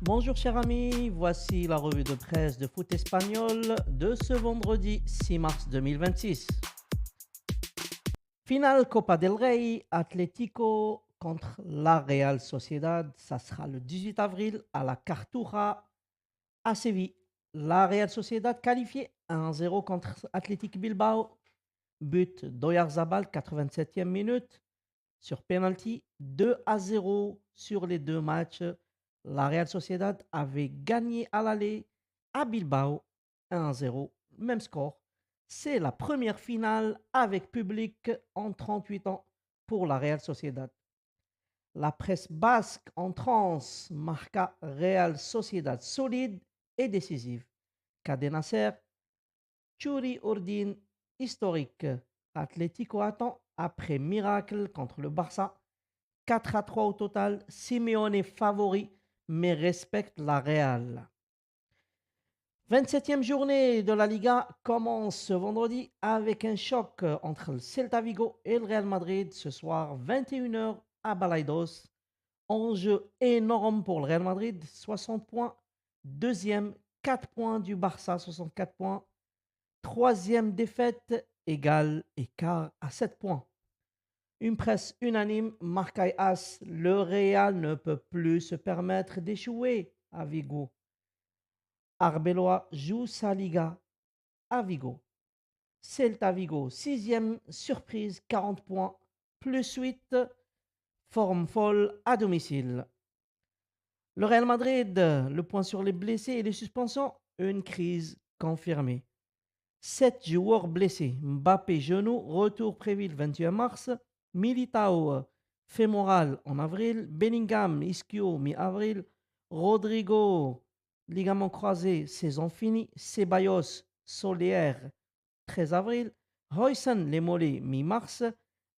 Bonjour chers amis, voici la revue de presse de foot espagnol de ce vendredi 6 mars 2026. Finale Copa del Rey, Atlético contre la Real Sociedad, ça sera le 18 avril à la Cartuja à Séville. La Real Sociedad qualifiée 1-0 contre Athletic Bilbao, but d'Oyarzabal 87e minute. Sur penalty, 2-0 sur les deux matchs. La Real Sociedad avait gagné à l'aller à Bilbao 1-0, même score. C'est la première finale avec public en 38 ans pour la Real Sociedad. La presse basque en transe marqua Real Sociedad solide et décisive. Cadena Ser, Churi Urdin historique. Atlético attend après miracle contre le Barça 4-3 au total. Simeone est favori, mais respecte la Real. 27e journée de la Liga commence ce vendredi avec un choc entre le Celta Vigo et le Real Madrid ce soir 21h à Balaidos. Enjeu énorme pour le Real Madrid, 60 points. Deuxième, 4 points du Barça, 64 points. Troisième défaite, égale écart à 7 points. Une presse unanime, Marca et As, le Real ne peut plus se permettre d'échouer à Vigo. Arbeloa joue sa Liga à Vigo. Celta Vigo, sixième surprise, 40 points, plus 8, forme folle à domicile. Le Real Madrid, le point sur les blessés et les suspensions, une crise confirmée. 7 joueurs blessés. Mbappé, genou, retour prévu le 21 mars. Militao, fémoral en avril. Bellingham, ischio, mi-avril. Rodrigo, ligament croisé, saison finie. Ceballos, solaire, 13 avril. Huysen, les mollets, mi-mars.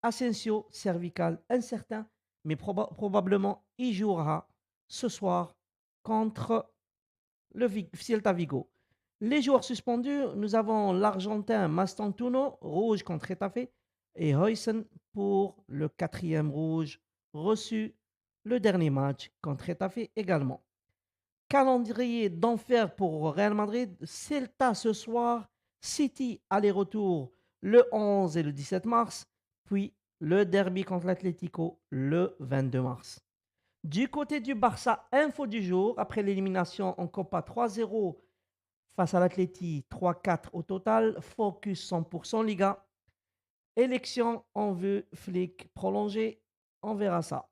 Asensio, cervical, incertain, mais probablement il jouera ce soir contre le Celta Vigo. Les joueurs suspendus, nous avons l'Argentin Mastantuono, rouge contre Getafe, et Huysen pour le quatrième rouge reçu le dernier match contre Getafe également. Calendrier d'enfer pour Real Madrid, Celta ce soir, City aller-retour le 11 et le 17 mars, puis le derby contre l'Atlético le 22 mars. Du côté du Barça, info du jour, après l'élimination en Copa 3-0 face à l'Atleti, 3-4 au total, focus 100% Liga. Élection en vue, flic prolongé, on verra ça.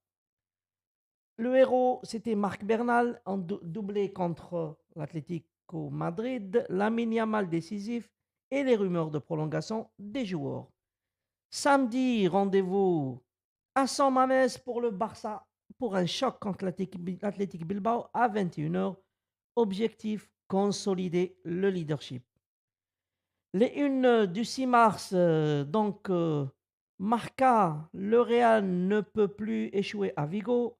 Le héros, c'était Marc Bernal, en doublé contre l'Atlético Madrid, Lamine Yamal décisif et les rumeurs de prolongation des joueurs. Samedi, rendez-vous à San Mamés pour le Barça pour un choc contre l'Athletic Bilbao à 21h. Objectif, consolider le leadership. Les unes du 6 mars, Marca, le Real ne peut plus échouer à Vigo.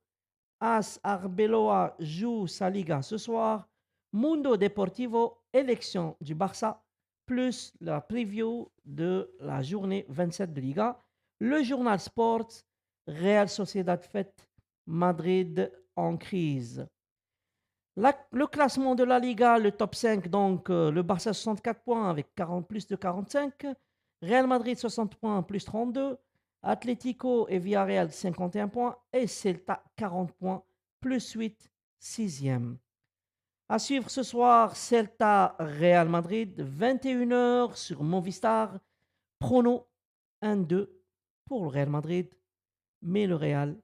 As Arbeloa joue sa Liga ce soir. Mundo Deportivo, élection du Barça, plus la preview de la journée 27 de Liga. Le journal Sports, Real Sociedad fête, Madrid en crise. Le classement de la Liga, le top 5, le Barça 64 points avec 40 plus de 45, Real Madrid 60 points plus 32, Atlético et Villarreal 51 points et Celta 40 points plus 8, 6e. À suivre ce soir, Celta Real Madrid, 21h sur Movistar, prono 1-2 pour le Real Madrid, mais le Real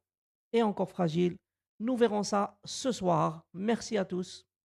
est encore fragile. Nous verrons ça ce soir. Merci à tous.